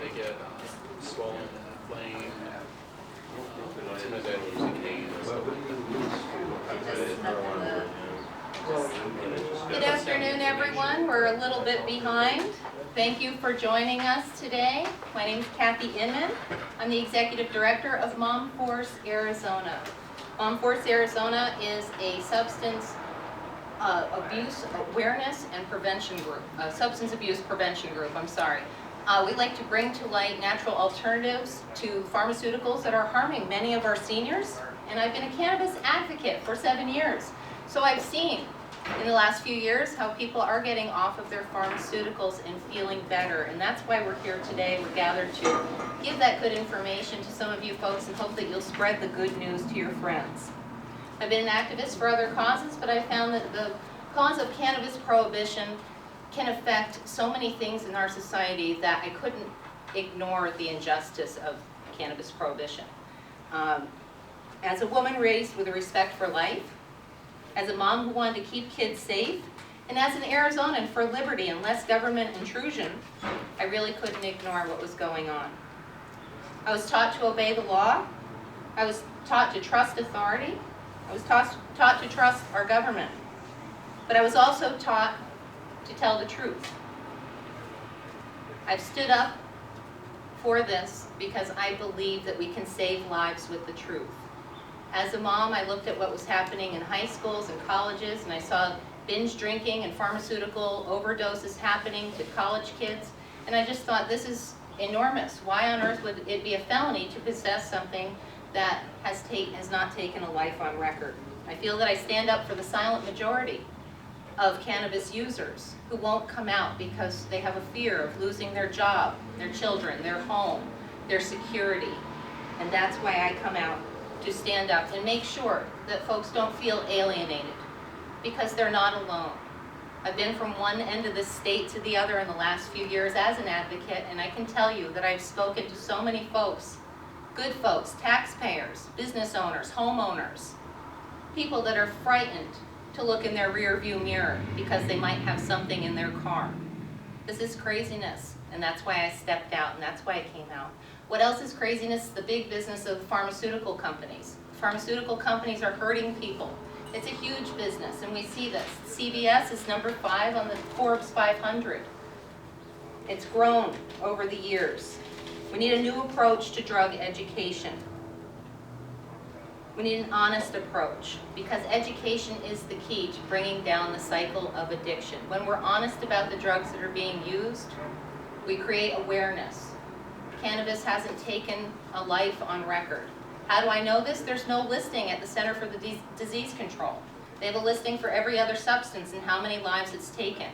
they get swollen, inflamed. Sometimes they lose the cane or something. Good afternoon, everyone. We're a little bit behind. Thank you for joining us today. My name is Kathy Inman. I'm the Executive Director of Mom Force Arizona. Mom Force Arizona is a substance abuse awareness and prevention group, substance abuse prevention group, we like to bring to light natural alternatives to pharmaceuticals that are harming many of our seniors, and I've been a cannabis advocate for 7 years. So I've seen in the last few years how people are getting off of their pharmaceuticals and feeling better, and that's why we're here today. We're gathered to give that good information to some of you folks and hope that you'll spread the good news to your friends. I've been an activist for other causes, but I found that the cause of cannabis prohibition can affect so many things in our society that I couldn't ignore the injustice of cannabis prohibition. As a woman raised with a respect for life, as a mom who wanted to keep kids safe, and as an Arizonan for liberty and less government intrusion, I really couldn't ignore what was going on. I was taught to obey the law. I was taught to trust authority. I was taught to trust our government. But I was also taught to tell the truth. I've stood up for this because I believe that we can save lives with the truth. As a mom, I looked at what was happening in high schools and colleges, and I saw binge drinking and pharmaceutical overdoses happening to college kids, and I just thought, this is enormous. Why on earth would it be a felony to possess something that has not taken a life on record? I feel that I stand up for the silent majority of cannabis users who won't come out because they have a fear of losing their job, their children, their home, their security. And that's why I come out to stand up and make sure that folks don't feel alienated, because they're not alone. I've been from one end of the state to the other in the last few years as an advocate, and I can tell you that I've spoken to so many folks, good folks, taxpayers, business owners, homeowners, people that are frightened to look in their rear view mirror because they might have something in their car. This is craziness, and that's why I stepped out, and that's why I came out. What else is craziness? The big business of the pharmaceutical companies. Pharmaceutical companies are hurting people. It's a huge business, and we see this. CVS is number 5 on the Forbes 500. It's grown over the years. We need a new approach to drug education. We need an honest approach, because education is the key to bringing down the cycle of addiction. When we're honest about the drugs that are being used, we create awareness. Cannabis hasn't taken a life on record. How do I know this? There's no listing at the Center for the Disease Control. They have a listing for every other substance and how many lives it's taken.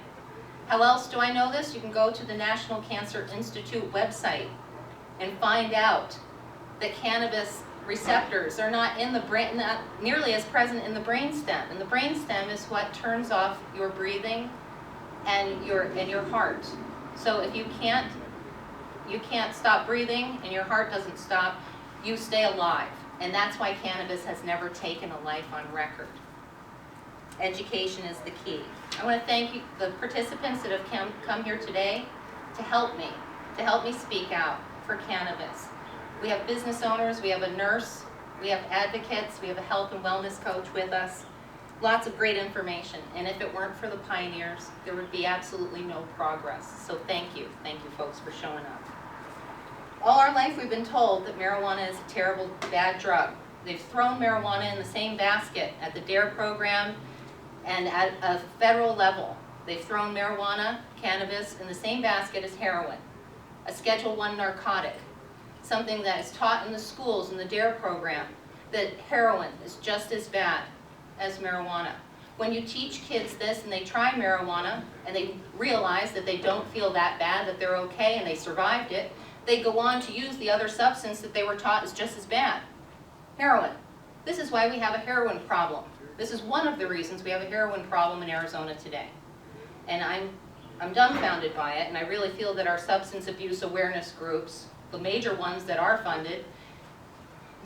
How else do I know this? You can go to the National Cancer Institute website and find out that cannabis receptors are not in the brain, not nearly as present in the brainstem. And the brainstem is what turns off your breathing and your heart. So if you can't stop breathing and your heart doesn't stop, you stay alive. And that's why cannabis has never taken a life on record. Education is the key. I want to thank you, the participants that have come here today to help me speak out for cannabis. We have business owners, we have a nurse, we have advocates, we have a health and wellness coach with us. Lots of great information, and if it weren't for the pioneers, there would be absolutely no progress. So thank you folks for showing up. All our life we've been told that marijuana is a terrible, bad drug. They've thrown marijuana in the same basket at the DARE program and at a federal level. They've thrown marijuana, cannabis in the same basket as heroin, a Schedule I narcotic, something that is taught in the schools in the DARE program, that heroin is just as bad as marijuana. When you teach kids this and they try marijuana and they realize that they don't feel that bad, that they're okay and they survived it, they go on to use the other substance that they were taught is just as bad, heroin. This is why we have a heroin problem. This is one of the reasons we have a heroin problem in Arizona today. And I'm dumbfounded by it, and I really feel that our substance abuse awareness groups, the major ones that are funded,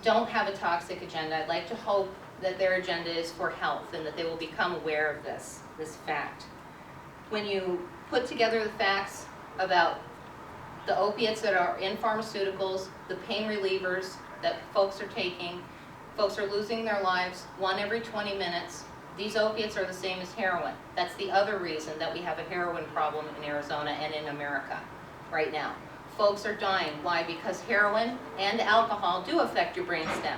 don't have a toxic agenda. I'd like to hope that their agenda is for health and that they will become aware of this fact. When you put together the facts about The opiates that are in pharmaceuticals, the pain relievers that folks are taking, folks are losing their lives 1 every 20 minutes. These opiates are the same as heroin. That's the other reason that we have a heroin problem in Arizona and in America right now. Folks are dying. Why? Because heroin and alcohol do affect your brainstem.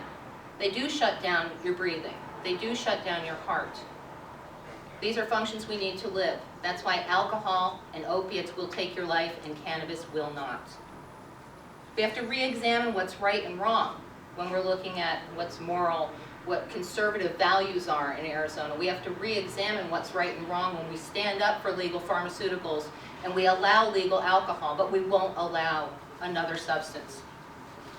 They do shut down your breathing. They do shut down your heart. These are functions we need to live. That's why alcohol and opiates will take your life and cannabis will not. We have to re-examine what's right and wrong when we're looking at what's moral, what conservative values are in Arizona. We have to re-examine what's right and wrong when we stand up for legal pharmaceuticals and we allow legal alcohol, but we won't allow another substance.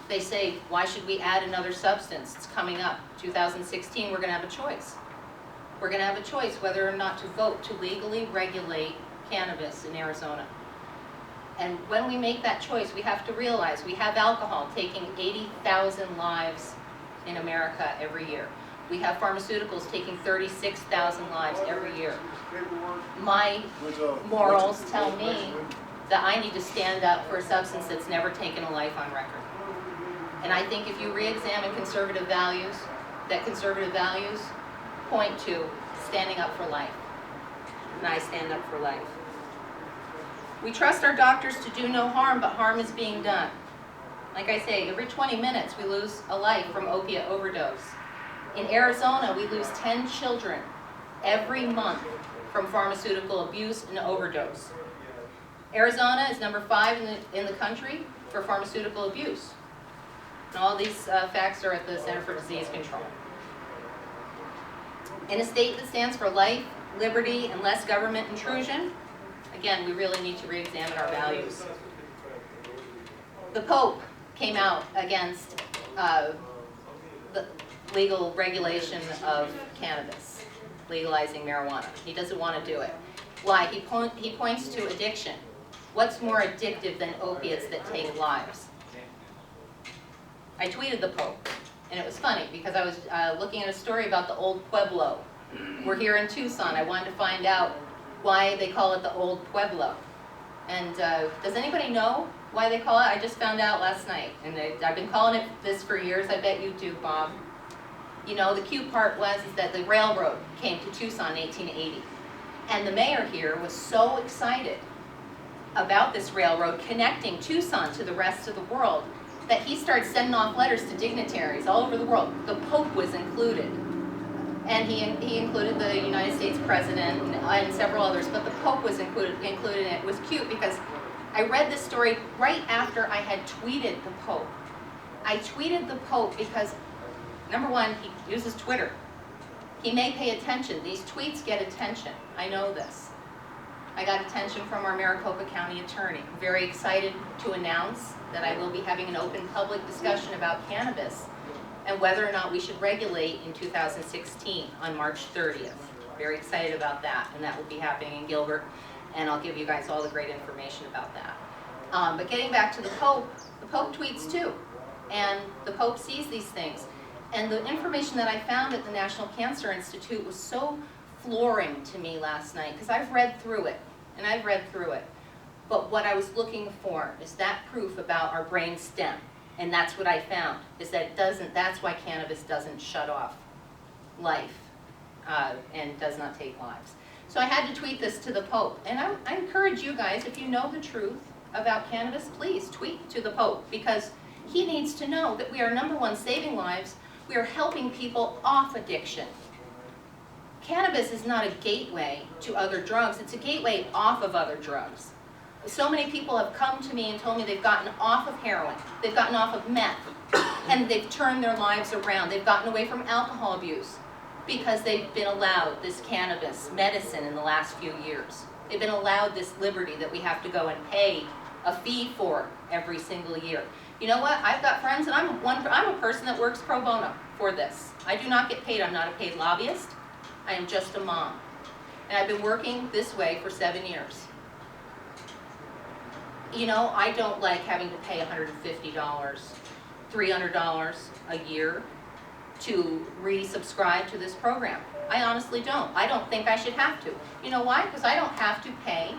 They say, why should we add another substance? It's coming up. 2016, we're going to have a choice. We're going to have a choice whether or not to vote to legally regulate cannabis in Arizona. And when we make that choice, we have to realize we have alcohol taking 80,000 lives in America every year. We have pharmaceuticals taking 36,000 lives every year. My morals tell me that I need to stand up for a substance that's never taken a life on record. And I think if you re-examine conservative values, that conservative values point to standing up for life. And I stand up for life. We trust our doctors to do no harm, but harm is being done. Like I say, every 20 minutes we lose a life from opiate overdose. In Arizona, we lose 10 children every month from pharmaceutical abuse and overdose. Arizona is number 5 in the country for pharmaceutical abuse. And all these facts are at the Center for Disease Control. In a state that stands for life, liberty, and less government intrusion, again, we really need to re-examine our values. The Pope came out against the legal regulation of cannabis, legalizing marijuana. He doesn't want to do it. Why? He points to addiction. What's more addictive than opiates that take lives? I tweeted the Pope, and it was funny because I was looking at a story about the Old Pueblo. We're here in Tucson. I wanted to find out why they call it the Old Pueblo. And does anybody know why they call it? I just found out last night, and I've been calling it this for years. I bet you do, Bob. You know, the cute part was is that the railroad came to Tucson in 1880, and the mayor here was so excited about this railroad connecting Tucson to the rest of the world that he started sending off letters to dignitaries all over the world. The Pope was included. And he included the United States President and several others, but the Pope was included, and it was cute because I read this story right after I had tweeted the Pope. I tweeted the Pope because, number one, he uses Twitter. He may pay attention. These tweets get attention. I know this. I got attention from our Maricopa County attorney. I'm very excited to announce that I will be having an open public discussion about cannabis and whether or not we should regulate in 2016 on March 30th. Very excited about that, and that will be happening in Gilbert, and I'll give you guys all the great information about that. But getting back to the Pope tweets too, and the Pope sees these things. And the information that I found at the National Cancer Institute was so flooring to me last night, because I've read through it, and I've read through it. But what I was looking for is that proof about our brain stem. And that's what I found, is that it doesn't, that's why cannabis doesn't shut off life and does not take lives. So I had to tweet this to the Pope. And I encourage you guys, if you know the truth about cannabis, please tweet to the Pope, because he needs to know that we are, number one, saving lives. We are helping people off addiction. Cannabis is not a gateway to other drugs. It's a gateway off of other drugs. So many people have come to me and told me they've gotten off of heroin, they've gotten off of meth, and they've turned their lives around. They've gotten away from alcohol abuse because they've been allowed this cannabis medicine in the last few years. They've been allowed this liberty that we have to go and pay a fee for every single year. You know what? I've got friends, and I'm a person that works pro bono for this. I do not get paid. I'm not a paid lobbyist. I am just a mom. And I've been working this way for 7 years. You know, I don't like having to pay $150, $300 a year to resubscribe to this program. I honestly don't. I don't think I should have to. You know why? Because I don't have to pay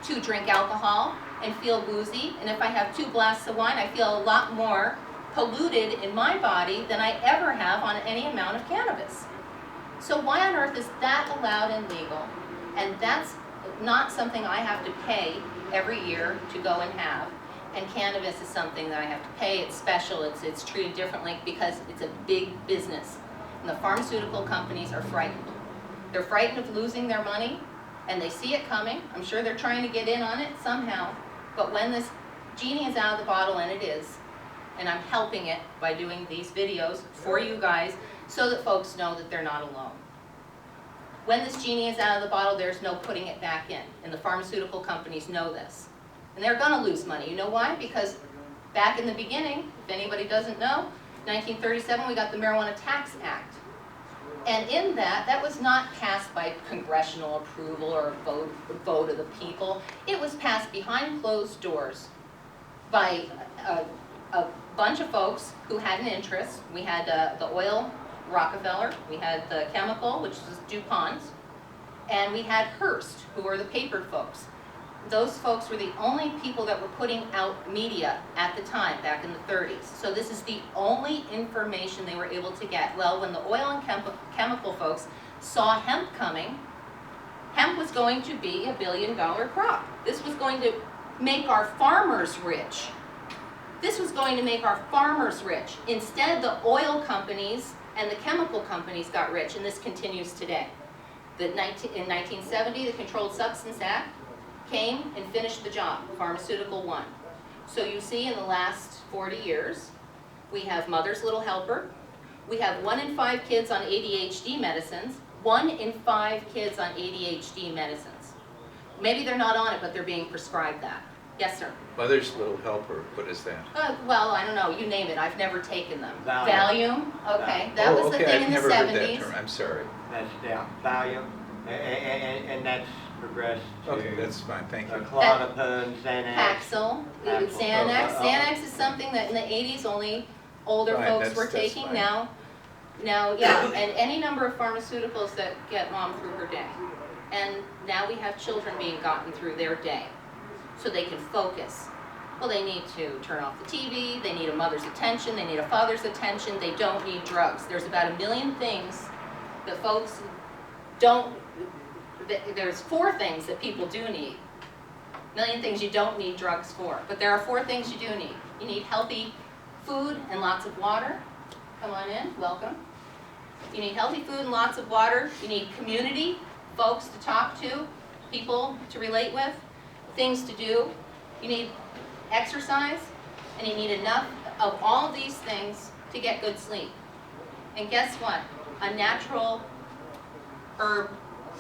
to drink alcohol and feel woozy, and if I have 2 glasses of wine, I feel a lot more polluted in my body than I ever have on any amount of cannabis. So why on earth is that allowed and legal? And that's not something I have to pay every year to go and have. And cannabis is something that I have to pay. It's special, it's treated differently because it's a big business. And the pharmaceutical companies are frightened. They're frightened of losing their money, and they see it coming. I'm sure they're trying to get in on it somehow. But when this genie is out of the bottle, and it is, and I'm helping it by doing these videos for you guys so that folks know that they're not alone. When this genie is out of the bottle, there's no putting it back in, and the pharmaceutical companies know this. And they're gonna lose money. You know why? Because back in the beginning, if anybody doesn't know, 1937 we got the Marijuana Tax Act. And in that, that was not passed by congressional approval or a vote of the people. It was passed behind closed doors by a bunch of folks who had an interest. We had the oil, Rockefeller, we had the chemical, which was DuPont, and we had Hearst, who were the paper folks. Those folks were the only people that were putting out media at the time, back in the 30s. So this is the only information they were able to get. Well, when the oil and chemical folks saw hemp coming, hemp was going to be $1 billion crop. This was going to make our farmers rich. This was going to make our farmers rich. Instead, the oil companies and the chemical companies got rich, and this continues today. In 1970, the Controlled Substance Act came and finished the job, pharmaceutical one. So you see in the last 40 years, we have Mother's Little Helper, we have 1 in 5 kids on ADHD medicines, 1 in 5 kids on ADHD medicines. Maybe they're not on it, but they're being prescribed that. Yes, sir? Mother's Little Helper, what is that? Well, I don't know, you name it, I've never taken them. Valium. Okay, that was the thing in the 70s. I've never heard that term, I'm sorry. That's, yeah, Valium, and that's progressed to Okay, that's fine, thank you. Klonopin, Xanax. Paxil, Paxil. Xanax. Xanax is something that in the 80s only older Fine, folks that's- were that's taking. fine. Now, yeah, and any number of pharmaceuticals that get mom through her day. And now we have children being gotten through their day so they can focus. Well, they need to turn off the TV, they need a mother's attention, they need a father's attention, they don't need drugs. There's about 1 million things that folks don't, there's 4 things that people do need. 1 million things you don't need drugs for, but there are 4 things you do need. You need healthy food and lots of water. Come on in, welcome. You need healthy food and lots of water. You need community, folks to talk to, people to relate with, things to do. You need exercise, and you need enough of all of these things to get good sleep. And guess what? A natural herb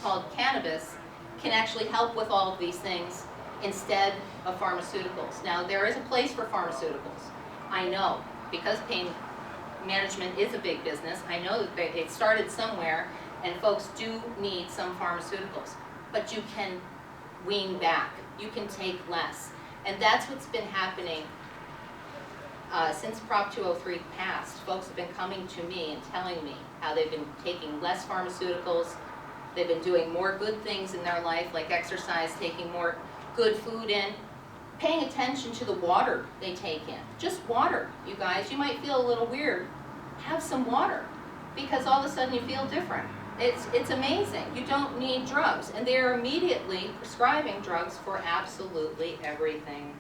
called cannabis can actually help with all of these things instead of pharmaceuticals. Now, there is a place for pharmaceuticals. I know, because pain management is a big business, I know that it started somewhere, and folks do need some pharmaceuticals. But you can wean back. You can take less. And that's what's been happening since Prop 203 passed. Folks have been coming to me and telling me how they've been taking less pharmaceuticals, they've been doing more good things in their life, like exercise, taking more good food in, paying attention to the water they take in. Just water, you guys. You might feel a little weird. Have some water, because all of a sudden you feel different. It's amazing. You don't need drugs, and they're immediately prescribing drugs for absolutely everything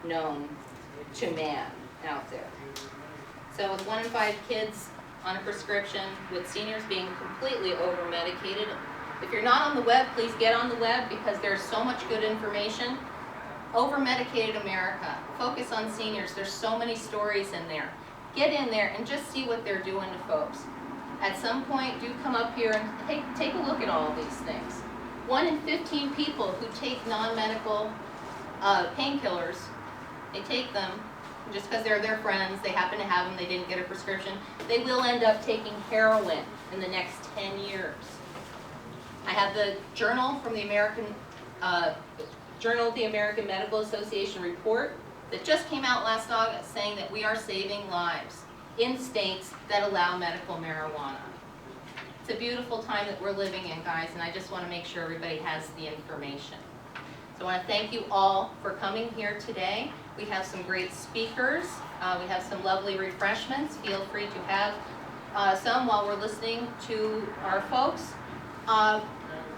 known to man out there. So with 1 in 5 kids on a prescription, with seniors being completely over-medicated, if you're not on the web, please get on the web, because there's so much good information. Over-medicated America. Focus on seniors. There's so many stories in there. Get in there and just see what they're doing to folks. At some point, do come up here and take a look at all of these things. 1 in 15 people who take non-medical painkillers, they take them just because they're their friends, they happen to have them, they didn't get a prescription, they will end up taking heroin in the next 10 years. I have the journal from the American Medical Association report that just came out last August saying that we are saving lives in states that allow medical marijuana. It's a beautiful time that we're living in, guys, and I just want to make sure everybody has the information. So I want to thank you all for coming here today. We have some great speakers. We have some lovely refreshments. Feel free to have some while we're listening to our folks.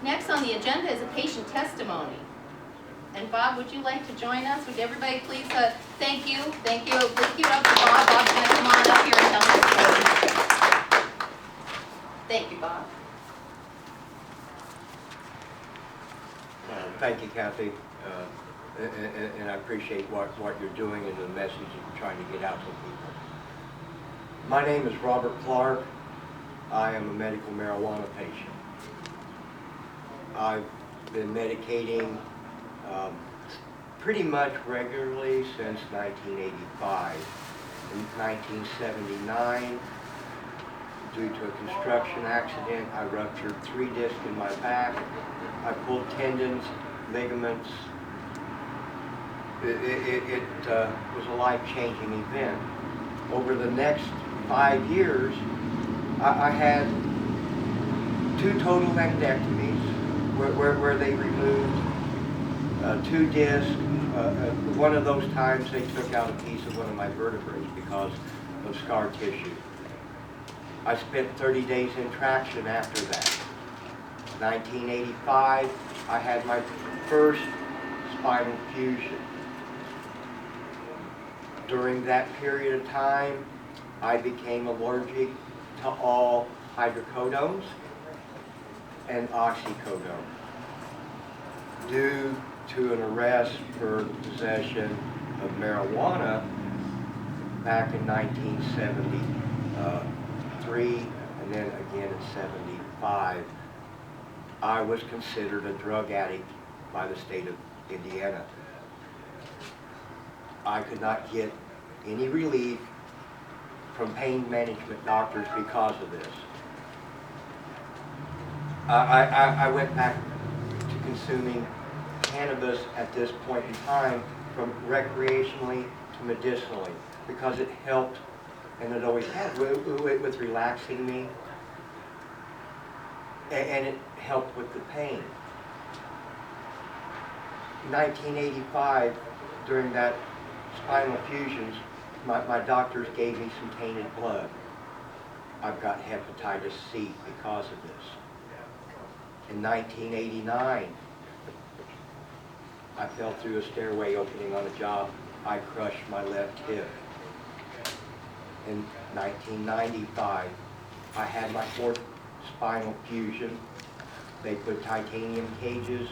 Next on the agenda is a patient testimony. And Bob, would you like to join us? Would everybody please thank you. Thank you. Let's give it up to Bob. Bob's going to come on up here and tell us the story. Thank you, Bob. Thank you, Kathy, and I appreciate what you're doing and the message that you're trying to get out to people. My name is Robert Clark. I am a medical marijuana patient. I've been medicating pretty much regularly since 1985. In 1979, due to a construction accident, I ruptured 3 discs in my back. I pulled tendons, ligaments. It was a life-changing event. Over the next 5 years, I had 2 total appendectomies where they removed 2 discs. One of those times they took out a piece of one of my vertebrae because of scar tissue. I spent 30 days in traction after that. 1985, I had my first spinal fusion. During that period of time, I became allergic to all hydrocodones and oxycodone due to an arrest for possession of marijuana back in 1973 and then again in 75. I was considered a drug addict by the state of Indiana. I could not get any relief from pain management doctors because of this. I went back to consuming cannabis at this point in time, from recreationally to medicinally, because it helped, and it always had, with relaxing me, and it helped with the pain. 1985, during that spinal fusions, my doctors gave me some tainted blood. I've got hepatitis C because of this. In 1989, I fell through a stairway opening on a job. I crushed my left hip. In 1995, I had my 4th spinal fusion. They put titanium cages,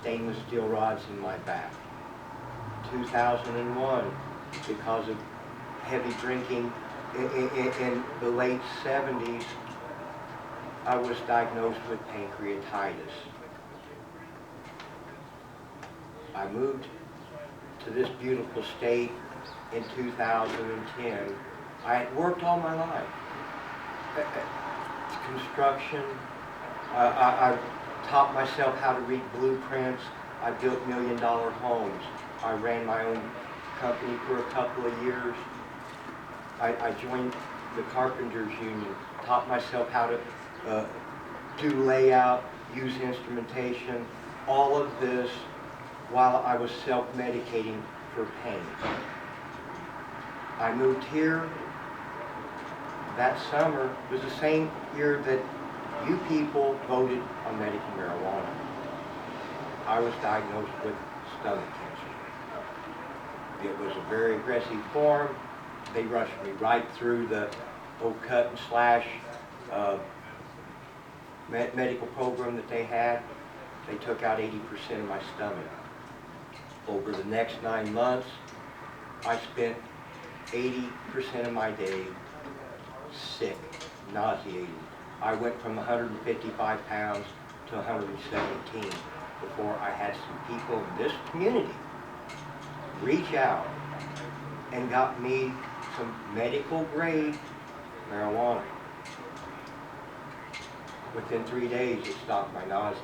stainless steel rods in my back. 2001, because of heavy drinking in the late 70s, I was diagnosed with pancreatitis. I moved to this beautiful state in 2010. I had worked all my life. Construction. I taught myself how to read blueprints. I built $1 million homes. I ran my own company for a couple of years. I joined the Carpenters Union, taught myself how to do layout, use instrumentation, all of this while I was self-medicating for pain. I moved here that summer. It was the same year that you people voted on medical marijuana. I was diagnosed with stomach cancer. It was a very aggressive form. They rushed me right through the old cut and slash medical program that they had. They took out 80% of my stomach. Over the next 9 months, I spent 80% of my day sick, nauseated. I went from 155 pounds to 117 before I had some people in this community reach out and got me some medical grade marijuana. Within 3 days, it stopped my nausea.